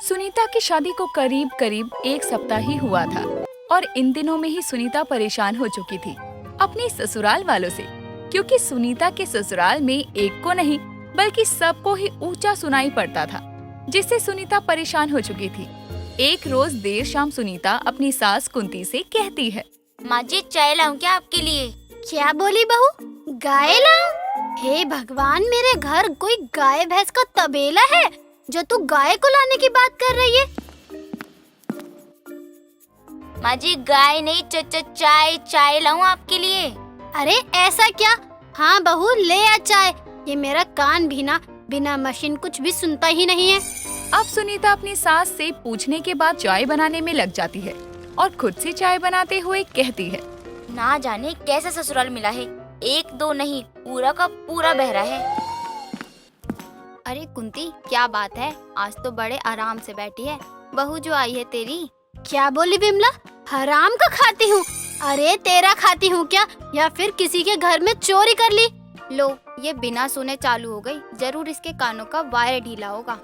सुनीता की शादी को करीब करीब एक सप्ताह ही हुआ था और इन दिनों में ही सुनीता परेशान हो चुकी थी अपने ससुराल वालों से, क्योंकि सुनीता के ससुराल में एक को नहीं बल्कि सबको ही ऊंचा सुनाई पड़ता था, जिससे सुनीता परेशान हो चुकी थी। एक रोज देर शाम सुनीता अपनी सास कुंती से कहती है, माँ जी चाय लाऊं क्या आपके लिए? क्या बोली बहू? गाय लाऊं? हे भगवान, मेरे घर कोई गाय भैंस का तबेला है जो तू गाय को लाने की बात कर रही है? माँ जी गाय नहीं चाय लाऊं आपके लिए? अरे ऐसा क्या? हाँ बहू ले आ चाय। ये मेरा कान भी ना बिना मशीन कुछ भी सुनता ही नहीं है। अब सुनीता अपनी सास से पूछने के बाद चाय बनाने में लग जाती है और खुद से चाय बनाते हुए कहती है, ना जाने कैसा ससुराल मिला है, एक दो नहीं पूरा का पूरा बहरा है। अरे कुंती, क्या बात है? आज तो बड़े आराम से बैठी है। बहू जो आई है तेरी। क्या बोली विमला? हराम का खाती हूँ? अरे तेरा खाती हूँ क्या, या फिर किसी के घर में चोरी कर ली? लो, ये बिना सुने चालू हो गई। जरूर इसके कानों का वायर ढीला होगा।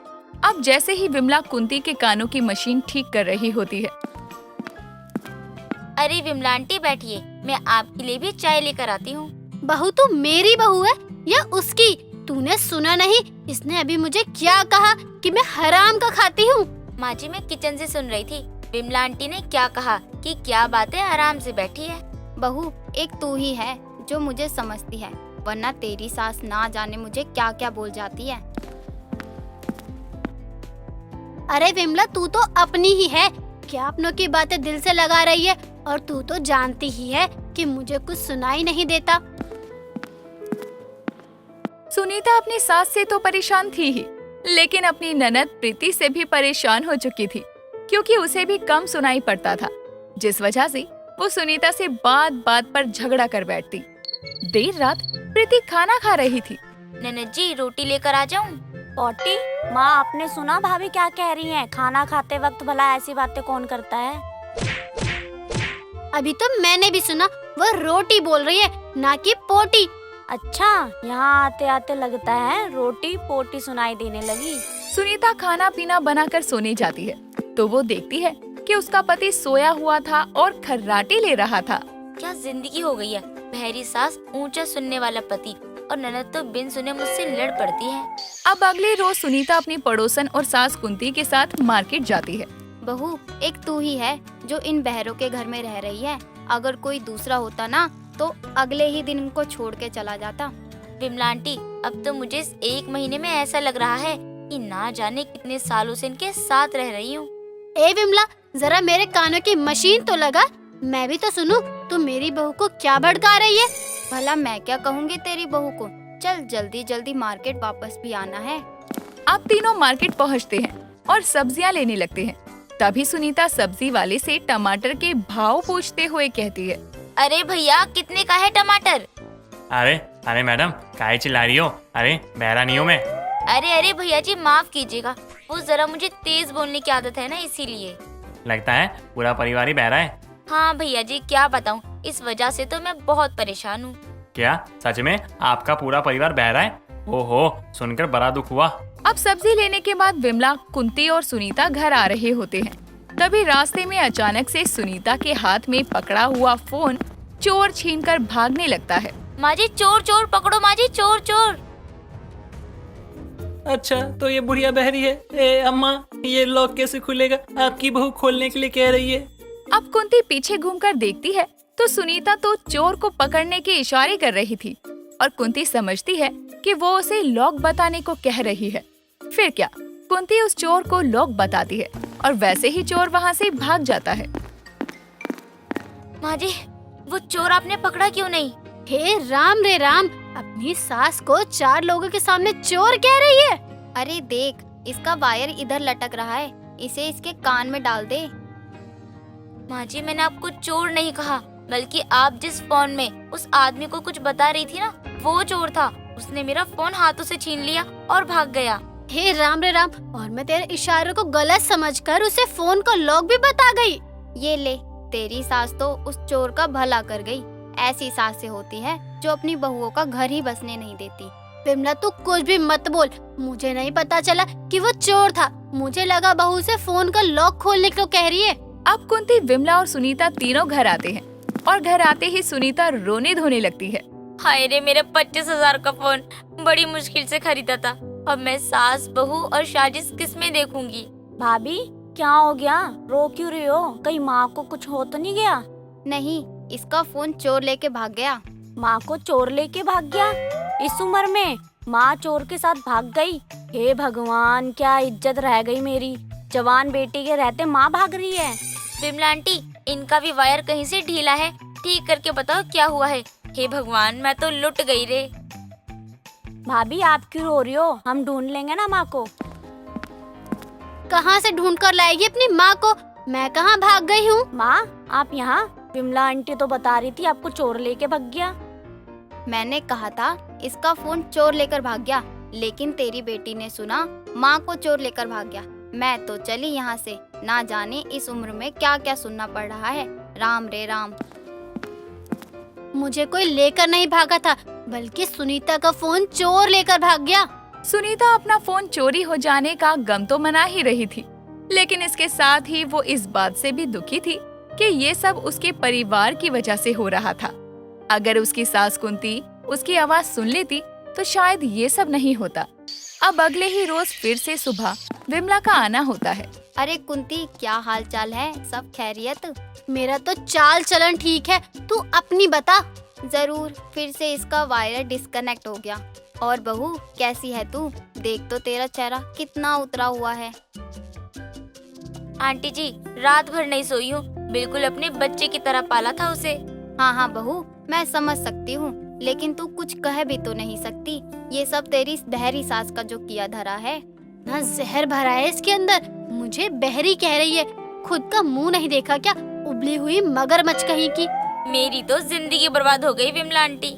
अब जैसे ही विमला कुंती के कानों की मशीन ठीक कर रही होती है। अरे विमला आंटी बैठिए, मैं आपके लिए भी चाय लेकर आती हूँ। बहू तू मेरी बहू है या उसकी? तूने सुना नहीं इसने अभी मुझे क्या कहा कि मैं हराम का खाती हूँ? माँ जी मैं किचन से सुन रही थी, विमला आंटी ने क्या कहा कि क्या बातें आराम से बैठी है। बहू एक तू ही है जो मुझे समझती है, वरना तेरी सास ना जाने मुझे क्या क्या बोल जाती है। अरे विमला तू तो अपनी ही है, क्या अपनों की बातें दिल से लगा रही है? और तू तो जानती ही है कि मुझे कुछ सुनाई नहीं देता। सुनीता अपनी सास से तो परेशान थी ही, लेकिन अपनी ननद प्रीति से भी परेशान हो चुकी थी, क्योंकि उसे भी कम सुनाई पड़ता था, जिस वजह से वो सुनीता से बात बात पर झगड़ा कर बैठती। देर रात प्रीति खाना खा रही थी। ननद जी रोटी लेकर आ जाऊं? पोटी, माँ आपने सुना भाभी क्या कह रही हैं? खाना खाते वक्त भला ऐसी बातें कौन करता है? अभी तो मैंने भी सुना, वो रोटी बोल रही है ना कि पोटी। अच्छा, यहाँ आते आते लगता है रोटी पोटी सुनाई देने लगी। सुनीता खाना पीना बनाकर सोने जाती है तो वो देखती है कि उसका पति सोया हुआ था और खर्राटे ले रहा था। क्या जिंदगी हो गई है, बहरी सास ऊंचा सुनने वाला पति और ननद तो बिन सुने मुझसे लड़ पड़ती है। अब अगले रोज सुनीता अपनी पड़ोसन और सास कुंती के साथ मार्केट जाती है। बहू एक तू ही है जो इन बहरों के घर में रह रही है। अगर कोई दूसरा होता ना तो अगले ही दिन इनको छोड़ के चला जाता। विमला आंटी अब तो मुझे इस एक महीने में ऐसा लग रहा है कि ना जाने कितने सालों से इनके साथ रह रही हूँ। ए विमला, जरा मेरे कानों की मशीन तो लगा, मैं भी तो सुनूं तू मेरी बहू को क्या भड़का रही है। भला मैं क्या कहूँगी तेरी बहू को? चल जल्दी जल्दी मार्केट वापस भी आना है। अब तीनों मार्केट पहुँचते हैं और सब्जियाँ लेने लगते हैं। तभी सुनीता सब्जी वाले से टमाटर के भाव पूछते हुए कहती है, अरे भैया कितने का है टमाटर? अरे अरे मैडम काहे चिल्ला रही हो? अरे बहरा नहीं हूँ मैं। अरे भैया जी माफ कीजिएगा, वो जरा मुझे तेज बोलने की आदत है ना, इसीलिए। लगता है पूरा परिवार ही बहरा है। हाँ भैया जी क्या बताऊँ, इस वजह से तो मैं बहुत परेशान हूँ। क्या सच में आपका पूरा परिवार बहरा है? ओहो, सुनकर बड़ा दुख हुआ। अब सब्जी लेने के बाद विमला, कुंती और सुनीता घर आ रहे होते हैं। तभी रास्ते में अचानक से सुनीता के हाथ में पकड़ा हुआ फोन चोर छीनकर भागने लगता है। माँ जी चोर चोर पकड़ो, माँ जी चोर चोर। अच्छा तो ये बुढ़िया बहरी है। ए अम्मा, ये लॉक कैसे खुलेगा? आपकी बहू खोलने के लिए कह रही है। अब कुंती पीछे घूमकर देखती है तो सुनीता तो चोर को पकड़ने के इशारे कर रही थी और कुंती समझती है कि वो उसे लॉक बताने को कह रही है। फिर क्या, कुंती उस चोर को लॉक बताती है और वैसे ही चोर वहाँ से भाग जाता है। माँ जी वो चोर आपने पकड़ा क्यों नहीं? हे राम रे राम, अपनी सास को 4 लोगों के सामने चोर कह रही है। अरे देख, इसका वायर इधर लटक रहा है, इसे इसके कान में डाल दे। माँ जी मैंने आपको चोर नहीं कहा, बल्कि आप जिस फोन में उस आदमी को कुछ बता रही थी ना, वो चोर था। उसने मेरा फोन हाथों से छीन लिया और भाग गया। हे राम रे राम, और मैं तेरे इशारों को गलत समझकर उसे फोन का लॉक भी बता गई। ये ले, तेरी सास तो उस चोर का भला कर गई। ऐसी सास से होती है जो अपनी बहुओं का घर ही बसने नहीं देती। विमला तू कुछ भी मत बोल, मुझे नहीं पता चला कि वो चोर था। मुझे लगा बहू से फोन का लॉक खोलने को कह रही है। अब कुंती, विमला और सुनीता तीनों घर आते हैं और घर आते ही सुनीता रोने धोने लगती है। हाय रे, मेरा 25,000 का फोन बड़ी मुश्किल से खरीदा था। अब मैं सास, बहू और साजिश किसमें देखूंगी? भाभी क्या हो गया, रो क्यों रही हो? कहीं माँ को कुछ हो तो नहीं गया? नहीं, इसका फोन चोर लेके भाग गया। माँ को चोर लेके भाग गया? इस उम्र में माँ चोर के साथ भाग गई? हे भगवान, क्या इज्जत रह गई मेरी। जवान बेटी के रहते माँ भाग रही है। विमला आंटी, इनका भी वायर कहीं से ढीला है, ठीक करके बताओ क्या हुआ है। हे भगवान, मैं तो लुट गई रे। भाभी आप क्यों रो रही हो? हम ढूंढ लेंगे ना माँ को। कहाँ से ढूंढ कर लाएगी अपनी माँ को? मैं कहाँ भाग गई हूँ? माँ आप यहाँ? विमला आंटी तो बता रही थी आपको चोर लेके भाग गया। मैंने कहा था इसका फोन चोर लेकर भाग गया, लेकिन तेरी बेटी ने सुना माँ को चोर लेकर भाग गया। मैं तो चली यहाँ से, ना जाने इस उम्र में क्या क्या सुनना पड़ रहा है। राम रे राम। मुझे कोई लेकर नहीं भागा था, बल्कि सुनीता का फोन चोर लेकर भाग गया। सुनीता अपना फोन चोरी हो जाने का गम तो मना ही रही थी, लेकिन इसके साथ ही वो इस बात से भी दुखी थी कि ये सब उसके परिवार की वजह से हो रहा था। अगर उसकी सास कुंती उसकी आवाज सुन लेती तो शायद ये सब नहीं होता। अब अगले ही रोज फिर से सुबह विमला का आना होता है। अरे कुंती, क्या हाल चाल है? सब खैरियत? मेरा तो चाल चलन ठीक है, तू अपनी बता। जरूर, फिर से इसका वायर डिस्कनेक्ट हो गया। और बहू कैसी है तू? देख तो तेरा चेहरा कितना उतरा हुआ है। आंटी जी, रात भर नहीं सोई हूँ, बिल्कुल अपने बच्चे की तरह पाला था उसे। हाँ हाँ बहू, मैं समझ सकती हूँ, लेकिन तू कुछ कह भी तो नहीं सकती। ये सब तेरी इस बहरी सास का जो किया धरा है ना, जहर भरा है इसके अंदर। मुझे बहरी कह रही है, खुद का मुंह नहीं देखा क्या? उबली हुई मगरमच्छ कहीं की। मेरी तो जिंदगी बर्बाद हो गई विमला आंटी।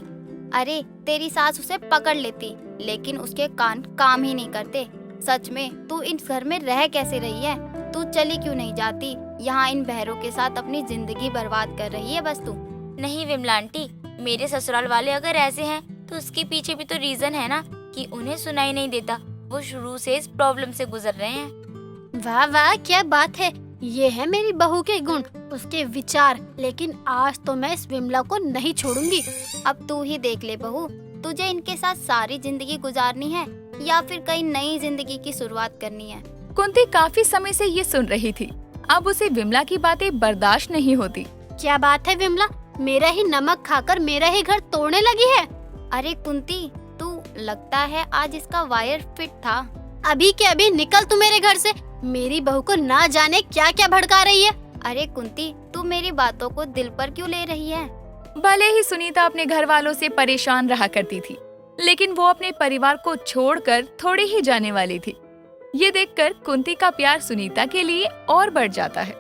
अरे तेरी सास उसे पकड़ लेती, लेकिन उसके कान काम ही नहीं करते। सच में तू इस घर में रह कैसे रही है? तू चली क्यों नहीं जाती? यहाँ इन बहरों के साथ अपनी जिंदगी बर्बाद कर रही है बस तू। नहीं विमला आंटी, मेरे ससुराल वाले अगर ऐसे हैं तो उसके पीछे भी तो रीजन है ना, कि उन्हें सुनाई नहीं देता। वो शुरू से इस प्रॉब्लम से गुजर रहे हैं। वाह वाह, क्या बात है। ये है मेरी बहू के गुण, उसके विचार। लेकिन आज तो मैं इस विमला को नहीं छोड़ूंगी। अब तू ही देख ले बहू, तुझे इनके साथ सारी जिंदगी गुजारनी है या फिर कई नई जिंदगी की शुरुआत करनी है? कुंती काफी समय से ये सुन रही थी। अब उसे विमला की बातें बर्दाश्त नहीं होती। क्या बात है विमला, मेरा ही नमक खाकर मेरा ही घर तोड़ने लगी है? अरे कुंती, तू लगता है आज इसका वायर फिट था। अभी के अभी निकल तू मेरे घर से। मेरी बहू को ना जाने क्या क्या भड़का रही है। अरे कुंती, तू मेरी बातों को दिल पर क्यों ले रही है? भले ही सुनीता अपने घर वालों से परेशान रहा करती थी, लेकिन वो अपने परिवार को छोड़कर थोड़ी ही जाने वाली थी। ये देखकर कुंती का प्यार सुनीता के लिए और बढ़ जाता है।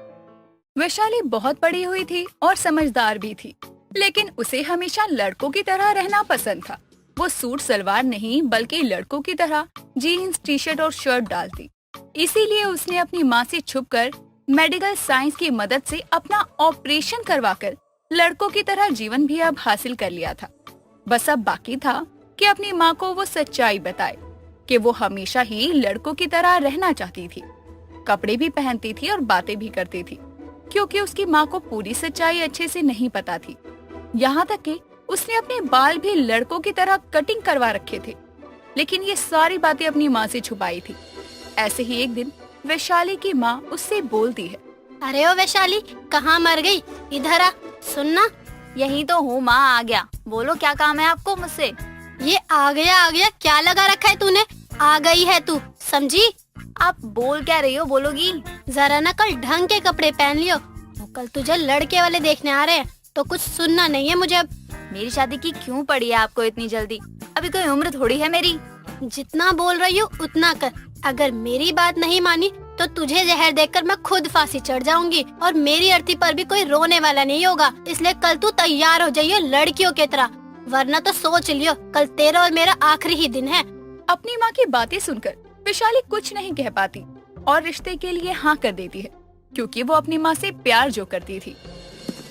वैशाली बहुत पढ़ी हुई थी और समझदार भी थी, लेकिन उसे हमेशा लड़कों की तरह रहना पसंद था। वो सूट सलवार नहीं बल्कि लड़कों की तरह जीन्स, टी शर्ट और शर्ट डालती। इसीलिए उसने अपनी माँ से छुपकर मेडिकल साइंस की मदद से अपना ऑपरेशन करवाकर लड़कों की तरह जीवन भी अब हासिल कर लिया था। बस अब बाकी था कि अपनी माँ को वो सच्चाई बताए कि वो हमेशा ही लड़कों की तरह रहना चाहती थी। कपड़े भी पहनती थी और बातें भी करती थी, क्योंकि उसकी माँ को पूरी सच्चाई अच्छे से नहीं पता थी। यहाँ तक कि उसने अपने बाल भी लड़कों की तरह कटिंग करवा रखे थे, लेकिन ये सारी बातें अपनी माँ से छुपाई थी। ऐसे ही एक दिन वैशाली की माँ उससे बोलती है, अरे ओ वैशाली, कहाँ मर गई? इधर आ, सुनना। यही तो हूँ माँ, आ गया। बोलो क्या काम है आपको मुझसे? ये आ गया क्या लगा रखा है तूने? आ गई है तू, समझी? आप बोल क्या रही हो, बोलोगी? जरा ना कल ढंग के कपड़े पहन लियो, वो कल तुझे लड़के वाले देखने आ रहे हैं, तो कुछ सुनना नहीं है मुझे अब। मेरी शादी की क्यों पड़ी है आपको इतनी जल्दी? अभी कोई उम्र थोड़ी है मेरी। जितना बोल रही हूँ उतना कर। अगर मेरी बात नहीं मानी तो तुझे जहर देकर मैं खुद फांसी चढ़ जाऊंगी, और मेरी अर्थी पर भी कोई रोने वाला नहीं होगा। इसलिए कल तू तैयार हो जाइयो लड़कियों की तरह, वरना तो सोच लियो कल तेरा और मेरा आखिरी ही दिन है। अपनी माँ की बातें सुनकर वैशाली कुछ नहीं कह पाती और रिश्ते के लिए हाँ कर देती है, क्योंकि वो अपनी माँ से प्यार जो करती थी।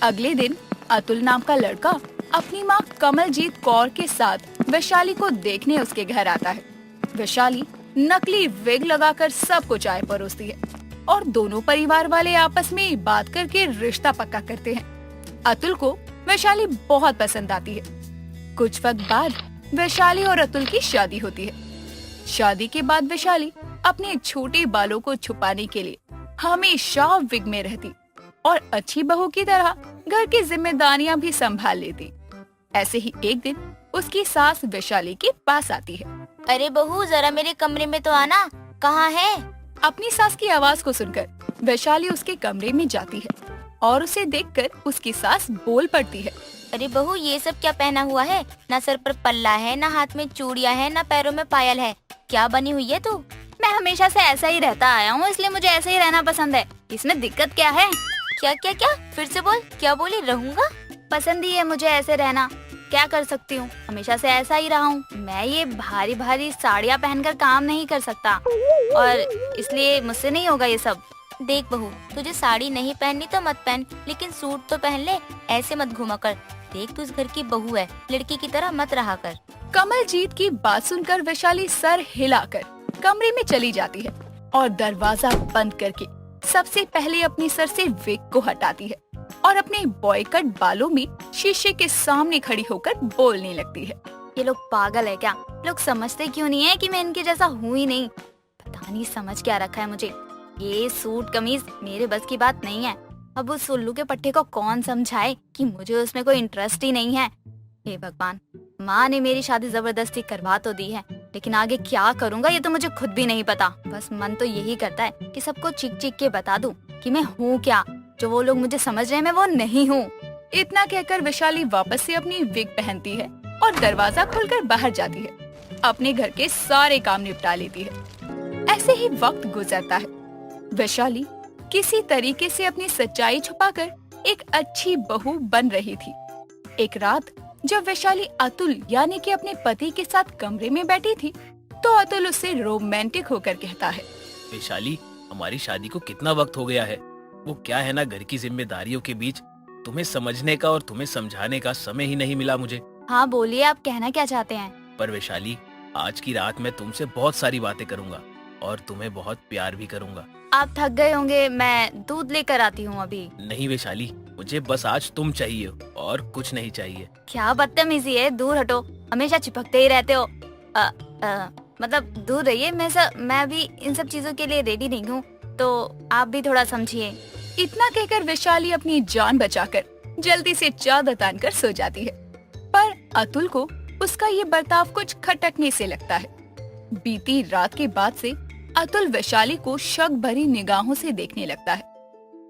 अगले दिन अतुल नाम का लड़का अपनी माँ कमलजीत कौर के साथ वैशाली को देखने उसके घर आता है। वैशाली नकली विग लगाकर सबको चाय परोसती है और दोनों परिवार वाले आपस में बात करके रिश्ता पक्का करते हैं। अतुल को वैशाली बहुत पसंद आती है। कुछ वक्त बाद वैशाली और अतुल की शादी होती है। शादी के बाद वैशाली अपने छोटे बालों को छुपाने के लिए हमेशा विग में रहती और अच्छी बहू की तरह घर की जिम्मेदारियां भी संभाल लेती। ऐसे ही एक दिन उसकी सास वैशाली के पास आती है। अरे बहू, जरा मेरे कमरे में तो आना। कहाँ है? अपनी सास की आवाज को सुनकर वैशाली उसके कमरे में जाती है और उसे देखकर उसकी सास बोल पड़ती है। अरे बहू, ये सब क्या पहना हुआ है? ना सर पर पल्ला है, ना हाथ में चूड़ियाँ है, ना पैरों में पायल है। क्या बनी हुई है तू? मैं हमेशा से ऐसा ही रहता आया हूँ, इसलिए मुझे ऐसे ही रहना पसंद है। इसमें दिक्कत क्या है? क्या क्या क्या? फिर से बोल। क्या बोली? रहूंगा? पसंद ही है मुझे ऐसे रहना। क्या कर सकती हूँ, हमेशा से ऐसा ही रहा हूँ। मैं ये भारी भारी साड़ियाँ पहनकर काम नहीं कर सकता और इसलिए मुझसे नहीं होगा ये सब। देख बहू, तुझे साड़ी नहीं पहननी तो मत पहन, लेकिन सूट तो पहन ले। ऐसे मत घुमा कर। देख, तू इस घर की बहू है, लड़की की तरह मत रहा कर। कमलजीत की बात सुनकर वैशाली सर हिलाकर कमरे में चली जाती है और दरवाजा बंद करके सबसे पहले अपने सर से विग को हटाती है और अपने बॉय कट बालों में शीशे के सामने खड़ी होकर बोलने लगती है। ये लोग पागल है क्या? लोग समझते क्यों नहीं है कि मैं इनके जैसा हूँ ही नहीं। पता नहीं समझ क्या रखा है मुझे। ये सूट कमीज मेरे बस की बात नहीं है। अब उस उल्लू के पट्टे को कौन समझाए कि मुझे उसमें कोई इंटरेस्ट ही नहीं है। हे भगवान, माँ ने मेरी शादी जबरदस्ती करवा तो दी है, लेकिन आगे क्या करूँगा ये तो मुझे खुद भी नहीं पता। बस मन तो यही करता है कि सबको चीख चीख के बता दूं कि मैं हूँ क्या, जो वो लोग मुझे समझ रहे हैं मैं वो नहीं हूँ। इतना कहकर वैशाली वापस से अपनी विग पहनती है और दरवाजा खोलकर बाहर जाती है। अपने घर के सारे काम निपटा लेती है। ऐसे ही वक्त गुजरता है। वैशाली किसी तरीके से अपनी सच्चाई छुपाकर एक अच्छी बहू बन रही थी। एक रात जब वैशाली अतुल यानी कि अपने पति के साथ कमरे में बैठी थी, तो अतुल उससे रोमांटिक होकर कहता है। वैशाली, हमारी शादी को कितना वक्त हो गया है। वो क्या है ना, घर की जिम्मेदारियों के बीच तुम्हें समझने का और तुम्हें समझाने का समय ही नहीं मिला मुझे। हाँ बोलिए, आप कहना क्या चाहते हैं? पर वैशाली, आज की रात मैं तुमसे बहुत सारी बातें करूंगा और तुम्हें बहुत प्यार भी करूंगा। आप थक गए होंगे, मैं दूध लेकर आती हूँ अभी। नहीं वैशाली, मुझे बस आज तुम चाहिए और कुछ नहीं चाहिए। क्या बदतमीजी है, दूर हटो। हमेशा चिपकते ही रहते हो। मतलब दूर रहिए। मैं भी इन सब चीजों के लिए रेडी नहीं हूँ, तो आप भी थोड़ा समझिए। इतना कहकर वैशाली अपनी जान बचाकर जल्दी से चादर तानकर सो जाती है। पर अतुल को उसका ये बर्ताव कुछ खटकने से लगता है। बीती रात के बाद से अतुल वैशाली को शक भरी निगाहों से देखने लगता है।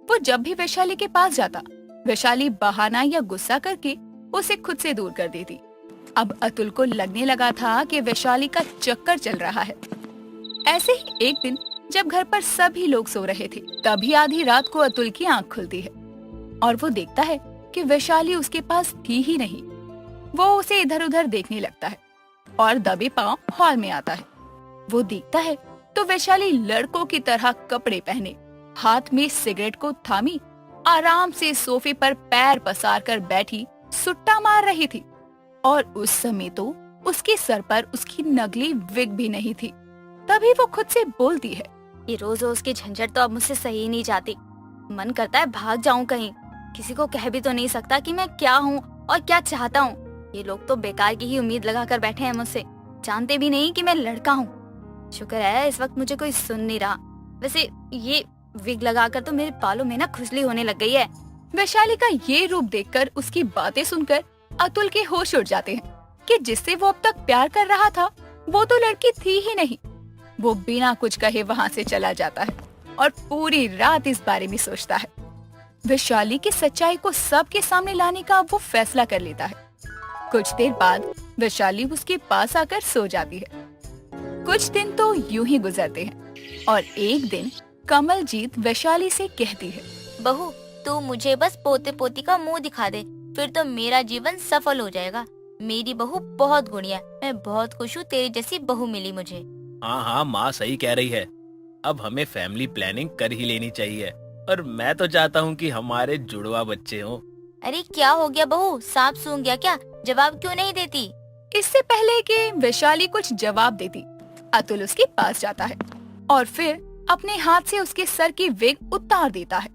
वो जब भी वैशाली के पास जाता, वैशाली बहाना या गुस्सा करके उसे खुद से दूर कर देती। अब अतुल को लगने लगा था कि वैशाली का चक्कर चल रहा है। ऐसे ही एक दिन जब घर पर सभी लोग सो रहे थे, तभी आधी रात को अतुल की आंख खुलती है और वो देखता है कि वैशाली उसके पास थी ही नहीं। वो उसे इधर उधर देखने लगता है और दबे पांव हॉल में आता है। वो देखता है तो वैशाली लड़कों की तरह कपड़े पहने, हाथ में सिगरेट को थामी, आराम से सोफे पर पैर पसार कर बैठी सुट्टा मार रही थी। और उस समय तो उसके सर पर उसकी नकली विग भी नहीं थी। तभी वो खुद से बोलती है, ये रोज रोज की झंझट तो अब मुझसे सही नहीं जाती। मन करता है भाग जाऊं कहीं। किसी को कह भी तो नहीं सकता कि मैं क्या हूँ और क्या चाहता हूँ। ये लोग तो बेकार की ही उम्मीद लगा कर बैठे हैं मुझसे, जानते भी नहीं कि मैं लड़का हूँ। शुक्र है इस वक्त मुझे कोई सुन नहीं रहा। वैसे ये विग लगाकर तो मेरे बालों में ना खुजली होने लग गई है। वैशाली का ये रूप देखकर, उसकी बातें सुनकर अतुल के होश उड़ जाते हैं कि जिससे वो अब तक प्यार कर रहा था वो तो लड़की थी ही नहीं। वो बिना कुछ कहे वहाँ से चला जाता है और पूरी रात इस बारे में सोचता है। वैशाली की सच्चाई को सबके सामने लाने का वो फैसला कर लेता है। कुछ देर बाद वैशाली उसके पास आकर सो जाती है। कुछ दिन तो यूं ही गुजरते हैं और एक दिन कमलजीत वैशाली से कहती है, बहू, तू मुझे बस पोते पोती का मुंह दिखा दे, फिर तो मेरा जीवन सफल हो जाएगा। मेरी बहू बहुत गुणिया है, मैं बहुत खुश हूँ तेरी जैसी बहू मिली मुझे। हाँ हाँ, माँ सही कह रही है। अब हमें फैमिली प्लानिंग कर ही लेनी चाहिए और मैं तो चाहता हूँ कि हमारे जुड़वा बच्चे हों। अरे क्या हो गया बहू, सांप सूंघ गया क्या? जवाब क्यों नहीं देती? इससे पहले कि वैशाली कुछ जवाब देती, अतुल उसके पास जाता है और फिर अपने हाथ से उसके सर की विग उतार देता है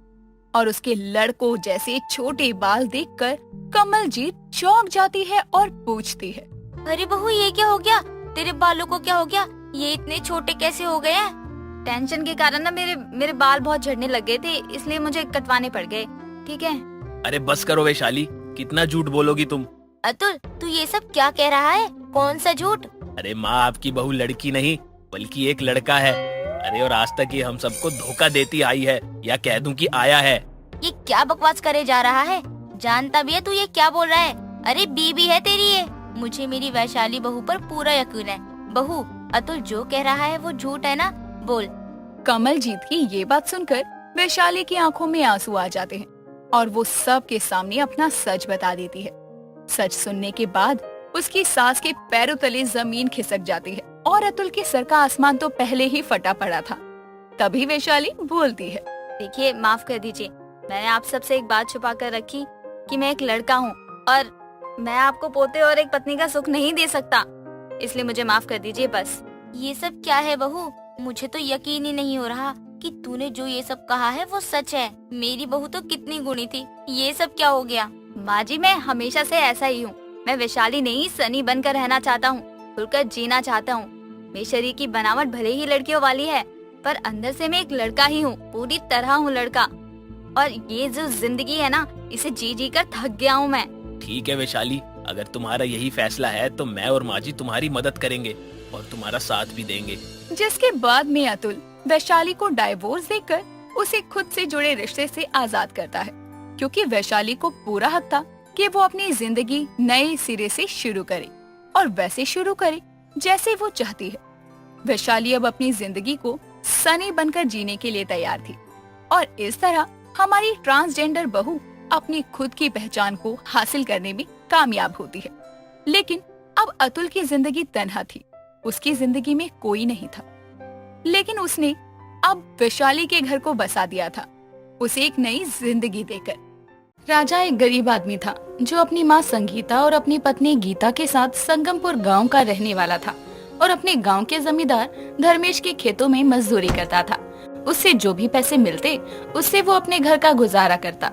और उसके लड़कों जैसे छोटे बाल देखकर कमलजीत चौंक जाती है और पूछती है, अरे बहू ये क्या हो गया? तेरे बालों को क्या हो गया? ये इतने छोटे कैसे हो गए हैं? टेंशन के कारण ना मेरे बाल बहुत झड़ने लग गए थे, इसलिए मुझे कटवाने पड़ गए। ठीक है। अरे बस करो वैशाली, कितना झूठ बोलोगी तुम। अतुल तू ये सब क्या कह रहा है? कौन सा झूठ? अरे माँ, आपकी बहू लड़की नहीं बल्कि एक लड़का है। अरे और आज तक ये हम सबको धोखा देती आई है, या कह दूं कि आया है। ये क्या बकवास करे जा रहा है? जानता भी है तू ये क्या बोल रहा है? अरे बीबी है तेरी ये। मुझे मेरी वैशाली बहू पर पूरा यकीन है। बहू, अतुल जो कह रहा है वो झूठ है ना? बोल। कमलजीत की ये बात सुनकर वैशाली की आंखों में आंसू आ जाते हैं और वो सब के सामने अपना सच बता देती है। सच सुनने के बाद उसकी सास के पैरों तले जमीन खिसक जाती है और अतुल के सर का आसमान तो पहले ही फटा पड़ा था। तभी वैशाली बोलती है, देखिए, माफ कर दीजिए, मैंने आप सबसे एक बात छुपा कर रखी कि मैं एक लड़का हूँ और मैं आपको पोते और एक पत्नी का सुख नहीं दे सकता, इसलिए मुझे माफ कर दीजिए बस। ये सब क्या है बहू? मुझे तो यकीन ही नहीं हो रहा कि तूने जो ये सब कहा है वो सच है। मेरी बहू तो कितनी गुणी थी, ये सब क्या हो गया? माँ जी, मैं हमेशा से ऐसा ही हूँ। मैं वैशाली नहीं, सनी बनकर रहना चाहता हूँ, खुलकर जीना चाहता हूँ। मेरे शरीर की बनावट भले ही लड़कियों वाली है, पर अंदर से मैं एक लड़का ही हूँ, पूरी तरह हूँ लड़का। और ये जो जिंदगी है ना, इसे जी जी कर थक गया हूँ मैं। ठीक है वैशाली, अगर तुम्हारा यही फैसला है तो मैं और माँ जी तुम्हारी मदद करेंगे और तुम्हारा साथ भी देंगे। जिसके बाद में अतुल वैशाली को डाइवोर्स देकर उसे खुद से जुड़े रिश्ते से आजाद करता है, क्योंकि वैशाली को पूरा हक था कि वो अपनी जिंदगी नए सिरे से शुरू करे और वैसे शुरू करे जैसे वो चाहती है। वैशाली अब अपनी जिंदगी को सनी बनकर जीने के लिए तैयार थी और इस तरह हमारी ट्रांसजेंडर बहू अपनी खुद की पहचान को हासिल करने में कामयाब होती है। लेकिन अब अतुल की जिंदगी तन्हा थी, उसकी जिंदगी में कोई नहीं था। लेकिन उसने अब वैशाली के घर को बसा दिया था, उसे एक नई जिंदगी देकर। राजा एक गरीब आदमी था जो अपनी माँ संगीता और अपनी पत्नी गीता के साथ संगमपुर गांव का रहने वाला था और अपने गांव के जमींदार धर्मेश के खेतों में मजदूरी करता था। उससे जो भी पैसे मिलते उससे वो अपने घर का गुजारा करता।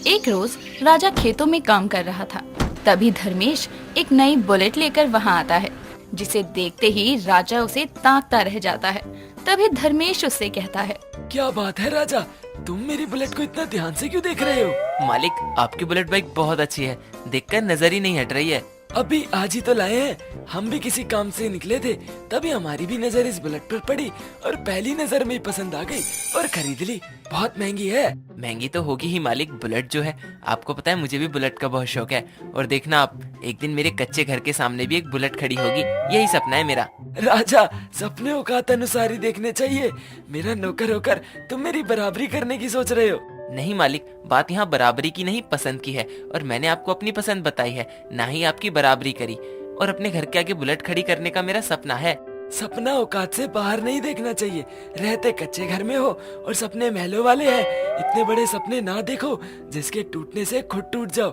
एक रोज राजा खेतों में काम कर रहा था, तभी धर्मेश एक नई बुलेट लेकर वहाँ आता है, जिसे देखते ही राजा उसे ताकता रह जाता है। तभी धर्मेश उससे कहता है, क्या बात है राजा, तुम मेरी बुलेट को इतना ध्यान से क्यों देख रहे हो? मालिक, आपकी बुलेट बाइक बहुत अच्छी है, देखकर नजर ही नहीं हट रही है। अभी आज ही तो लाए हैं, हम भी किसी काम से निकले थे, तभी हमारी भी नजर इस बुलेट पर पड़ी और पहली नजर में ही पसंद आ गई और खरीद ली। बहुत महंगी है। महंगी तो होगी ही मालिक, बुलेट जो है, आपको पता है मुझे भी बुलेट का बहुत शौक है। और देखना आप, एक दिन मेरे कच्चे घर के सामने भी एक बुलेट खड़ी होगी, यही सपना है मेरा। राजा, सपने औकात अनुसार ही देखने चाहिए। मेरा नौकर होकर तुम मेरी बराबरी करने की सोच रहे हो? नहीं मालिक, बात यहाँ बराबरी की नहीं, पसंद की है। और मैंने आपको अपनी पसंद बताई है, ना ही आपकी बराबरी करी। और अपने घर के आगे बुलेट खड़ी करने का मेरा सपना है। सपना औकात से बाहर नहीं देखना चाहिए। रहते कच्चे घर में हो और सपने महलों वाले हैं। इतने बड़े सपने ना देखो जिसके टूटने से खुद टूट जाओ।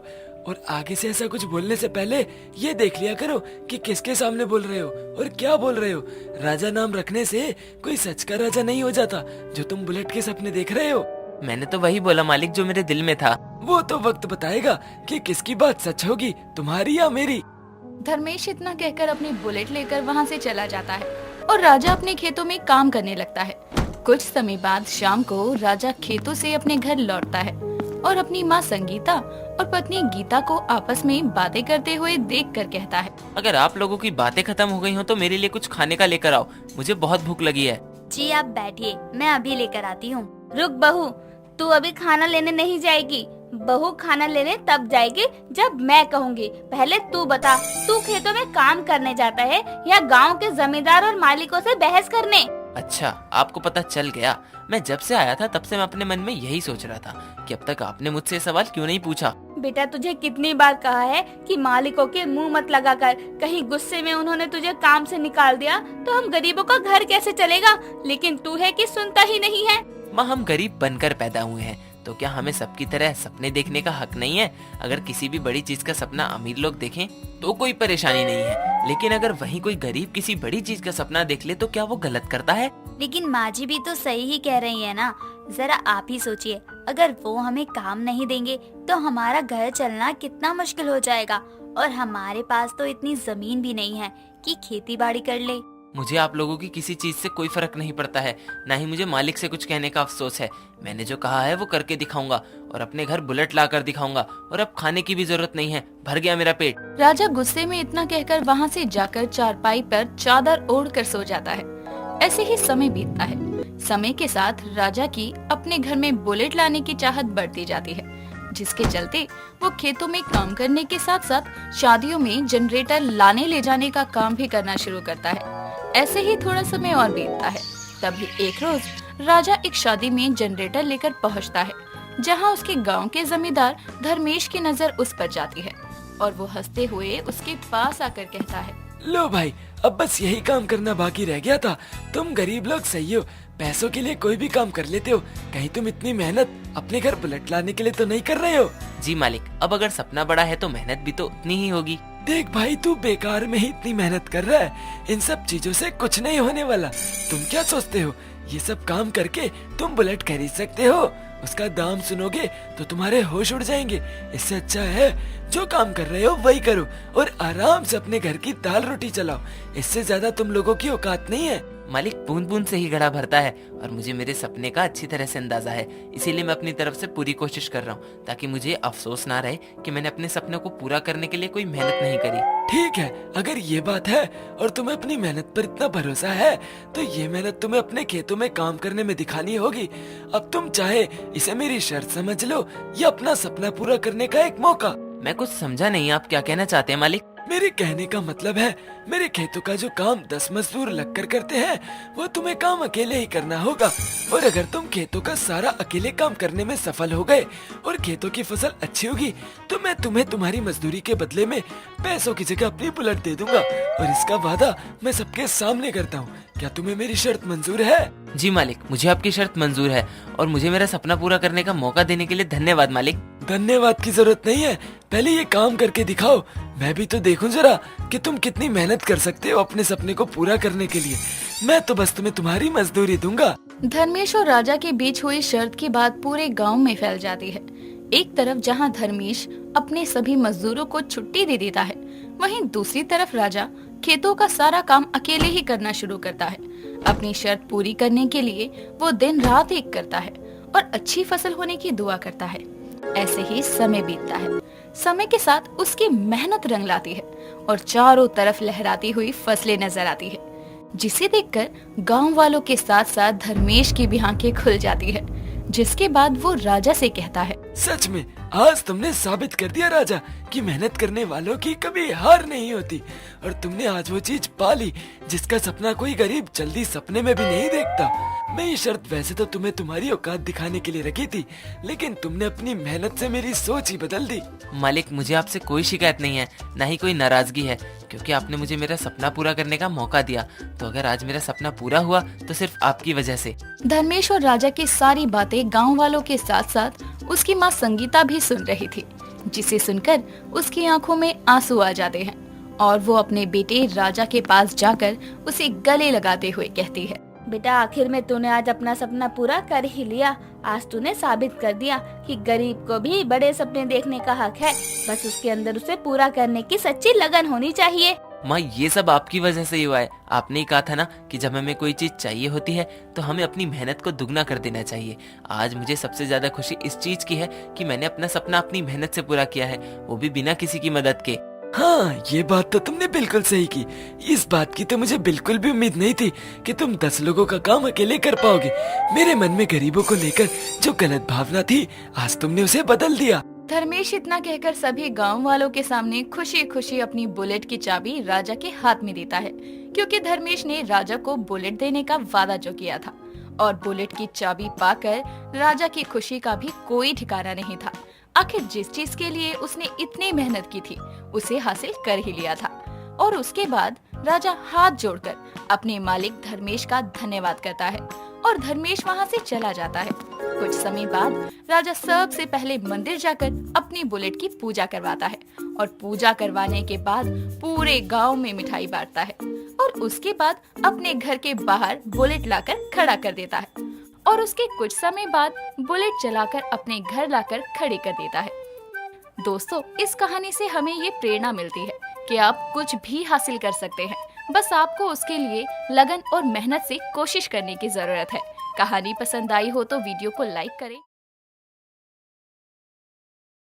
और आगे से ऐसा कुछ बोलने से पहले ये देख लिया करो कि किसके सामने बोल रहे हो और क्या बोल रहे हो। राजा नाम रखने से कोई सच का राजा नहीं हो जाता, जो तुम बुलेट के सपने देख रहे हो। मैंने तो वही बोला मालिक जो मेरे दिल में था। वो तो वक्त बताएगा कि किसकी बात सच होगी, तुम्हारी या मेरी। धर्मेश इतना कहकर अपनी बुलेट लेकर वहाँ से चला जाता है और राजा अपने खेतों में काम करने लगता है। कुछ समय बाद शाम को राजा खेतों से अपने घर लौटता है और अपनी माँ संगीता और पत्नी गीता को आपस में बातें करते हुए देखकर कहता है, अगर आप लोगों की बातें खत्म हो गई हो तो मेरे लिए कुछ खाने का लेकर आओ, मुझे बहुत भूख लगी है। जी आप बैठिए, मैं अभी लेकर आती हूँ। रुक बहू, तू अभी खाना लेने नहीं जाएगी। बहू खाना लेने तब जाएगी जब मैं कहूँगी। पहले तू बता, तू खेतों में काम करने जाता है या गांव के जमींदार और मालिकों से बहस करने? अच्छा, आपको पता चल गया। मैं जब से आया था तब से मैं अपने मन में यही सोच रहा था कि अब तक आपने मुझसे सवाल क्यों नहीं पूछा। बेटा, तुझे कितनी बार कहा है कि मालिकों के मुंह मत लगाकर। कहीं गुस्से में उन्होंने तुझे काम से निकाल दिया तो हम गरीबों का घर कैसे चलेगा? लेकिन तू है कि सुनता ही नहीं है। माँ, हम गरीब बनकर पैदा हुए हैं तो क्या हमें सबकी तरह सपने देखने का हक नहीं है? अगर किसी भी बड़ी चीज का सपना अमीर लोग देखें तो कोई परेशानी नहीं है, लेकिन अगर वहीं कोई गरीब किसी बड़ी चीज का सपना देख ले तो क्या वो गलत करता है? लेकिन माँ जी भी तो सही ही कह रही है ना। जरा आप ही सोचिए, अगर वो हमें काम नहीं देंगे तो हमारा घर चलना कितना मुश्किल हो जाएगा। और हमारे पास तो इतनी जमीन भी नहीं है कि खेती बाड़ी कर ले। मुझे आप लोगों की किसी चीज से कोई फर्क नहीं पड़ता है, ना ही मुझे मालिक से कुछ कहने का अफसोस है। मैंने जो कहा है वो करके दिखाऊंगा और अपने घर बुलेट ला कर दिखाऊंगा। और अब खाने की भी जरूरत नहीं है, भर गया मेरा पेट। राजा गुस्से में इतना कहकर वहाँ से जाकर चारपाई पर चादर ओढ़ कर सो जाता है। ऐसे ही समय बीतता है। समय के साथ राजा की अपने घर में बुलेट लाने की चाहत बढ़ती जाती है, जिसके चलते वो खेतों में काम करने के साथ साथ शादियों में जनरेटर लाने ले जाने का काम भी करना शुरू करता है। ऐसे ही थोड़ा समय और बीतता है। तभी एक रोज राजा एक शादी में जनरेटर लेकर पहुंचता है, जहां उसके गांव के जमींदार धर्मेश की नजर उस पर जाती है और वो हंसते हुए उसके पास आकर कहता है, लो भाई, अब बस यही काम करना बाकी रह गया था। तुम गरीब लोग सही हो, पैसों के लिए कोई भी काम कर लेते हो। कहीं तुम इतनी मेहनत अपने घर बुलेट लाने के लिए तो नहीं कर रहे हो? जी मालिक, अब अगर सपना बड़ा है तो मेहनत भी तो उतनी ही होगी। देख भाई, तू बेकार में ही इतनी मेहनत कर रहा है। इन सब चीजों से कुछ नहीं होने वाला। तुम क्या सोचते हो, ये सब काम करके तुम बुलेट खरीद सकते हो? उसका दाम सुनोगे तो तुम्हारे होश उड़ जाएंगे। इससे अच्छा है जो काम कर रहे हो वही करो और आराम से अपने घर की दाल रोटी चलाओ। इससे ज्यादा तुम लोगों की औकात नहीं है। मालिक, बूंद बूंद से ही घड़ा भरता है और मुझे मेरे सपने का अच्छी तरह से अंदाजा है। इसीलिए मैं अपनी तरफ से पूरी कोशिश कर रहा हूँ, ताकि मुझे अफसोस ना रहे कि मैंने अपने सपने को पूरा करने के लिए कोई मेहनत नहीं करी। ठीक है, अगर ये बात है और तुम्हें अपनी मेहनत पर इतना भरोसा है तो ये मेहनत तुम्हें अपने खेतों में काम करने में दिखानी होगी। अब तुम चाहे इसे मेरी शर्त समझ लो या अपना सपना पूरा करने का एक मौका। मैं कुछ समझा नहीं, आप क्या कहना चाहते हैं मालिक? मेरे कहने का मतलब है, मेरे खेतों का जो काम 10 मजदूर लगकर करते हैं वो तुम्हें काम अकेले ही करना होगा। और अगर तुम खेतों का सारा अकेले काम करने में सफल हो गए और खेतों की फसल अच्छी होगी तो मैं तुम्हें तुम्हारी मजदूरी के बदले में पैसों की जगह अपनी बुलेट दे दूंगा। और इसका वादा मैं सबके सामने करता हूँ। क्या तुम्हें मेरी शर्त मंजूर है? जी मालिक, मुझे आपकी शर्त मंजूर है और मुझे मेरा सपना पूरा करने का मौका देने के लिए धन्यवाद मालिक। धन्यवाद की जरूरत नहीं है, पहले ये काम करके दिखाओ। मैं भी तो देखूं जरा कि तुम कितनी मेहनत कर सकते हो अपने सपने को पूरा करने के लिए। मैं तो बस तुम्हें तुम्हारी मजदूरी दूंगा। धर्मेश और राजा के बीच हुई शर्त की बात पूरे गांव में फैल जाती है। एक तरफ जहां धर्मेश अपने सभी मजदूरों को छुट्टी दे देता है, वहीं दूसरी तरफ राजा खेतों का सारा काम अकेले ही करना शुरू करता है। अपनी शर्त पूरी करने के लिए वो दिन रात एक करता है और अच्छी फसल होने की दुआ करता है। ऐसे ही समय बीतता है। समय के साथ उसकी मेहनत रंग लाती है और चारों तरफ लहराती हुई फसलें नजर आती है, जिसे देखकर गांव वालों के साथ साथ धर्मेश की भी आंखें खुल जाती है। जिसके बाद वो राजा से कहता है, सच में आज तुमने साबित कर दिया राजा कि मेहनत करने वालों की कभी हार नहीं होती। और तुमने आज वो चीज पा ली जिसका सपना कोई गरीब जल्दी सपने में भी नहीं देखता। मैं ये शर्त वैसे तो तुम्हें तुम्हारी औकात दिखाने के लिए रखी थी, लेकिन तुमने अपनी मेहनत से मेरी सोच ही बदल दी। मालिक, मुझे आपसे कोई शिकायत नहीं है, ना ही कोई नाराजगी है, क्योंकि आपने मुझे मेरा सपना पूरा करने का मौका दिया। तो अगर आज मेरा सपना पूरा हुआ तो सिर्फ आपकी वजह से। धर्मेश और राजा की सारी बातें गांव वालों के साथ साथ उसकी माँ संगीता भी सुन रही थी, जिसे सुनकर उसकी आंखों में आंसू आ जाते हैं और वो अपने बेटे राजा के पास जाकर उसे गले लगाते हुए कहती है, बेटा, आखिर में तूने आज अपना सपना पूरा कर ही लिया। आज तूने साबित कर दिया कि गरीब को भी बड़े सपने देखने का हक है, बस उसके अंदर उसे पूरा करने की सच्ची लगन होनी चाहिए। माँ, ये सब आपकी वजह से ही हुआ है। आपने ही कहा था ना कि जब हमें कोई चीज चाहिए होती है तो हमें अपनी मेहनत को दुगना कर देना चाहिए। आज मुझे सबसे ज्यादा खुशी इस चीज की है कि मैंने अपना सपना अपनी मेहनत से पूरा किया है, वो भी बिना किसी की मदद के। हाँ, ये बात तो तुमने बिल्कुल सही की। इस बात की तो मुझे बिल्कुल भी उम्मीद नहीं थी कि तुम 10 लोगों का काम अकेले कर पाओगे। मेरे मन में गरीबों को लेकर जो गलत भावना थी, आज तुमने उसे बदल दिया। धर्मेश इतना कहकर सभी गांव वालों के सामने खुशी खुशी अपनी बुलेट की चाबी राजा के हाथ में देता है, क्योंकि धर्मेश ने राजा को बुलेट देने का वादा जो किया था। और बुलेट की चाबी पाकर राजा की खुशी का भी कोई ठिकाना नहीं था। आखिर जिस चीज के लिए उसने इतनी मेहनत की थी उसे हासिल कर ही लिया था। और उसके बाद राजा हाथ जोड़कर अपने मालिक धर्मेश का धन्यवाद करता है और धर्मेश वहाँ से चला जाता है। कुछ समय बाद राजा सबसे पहले मंदिर जाकर अपनी बुलेट की पूजा करवाता है और पूजा करवाने के बाद पूरे गांव में मिठाई बांटता है और उसके बाद अपने घर के बाहर बुलेट लाकर खड़ा कर देता है और उसके कुछ समय बाद बुलेट चलाकर अपने घर लाकर खड़ी कर देता है। दोस्तों, इस कहानी से हमें ये प्रेरणा मिलती है कि आप कुछ भी हासिल कर सकते हैं, बस आपको उसके लिए लगन और मेहनत से कोशिश करने की जरूरत है। कहानी पसंद आई हो तो वीडियो को लाइक करें।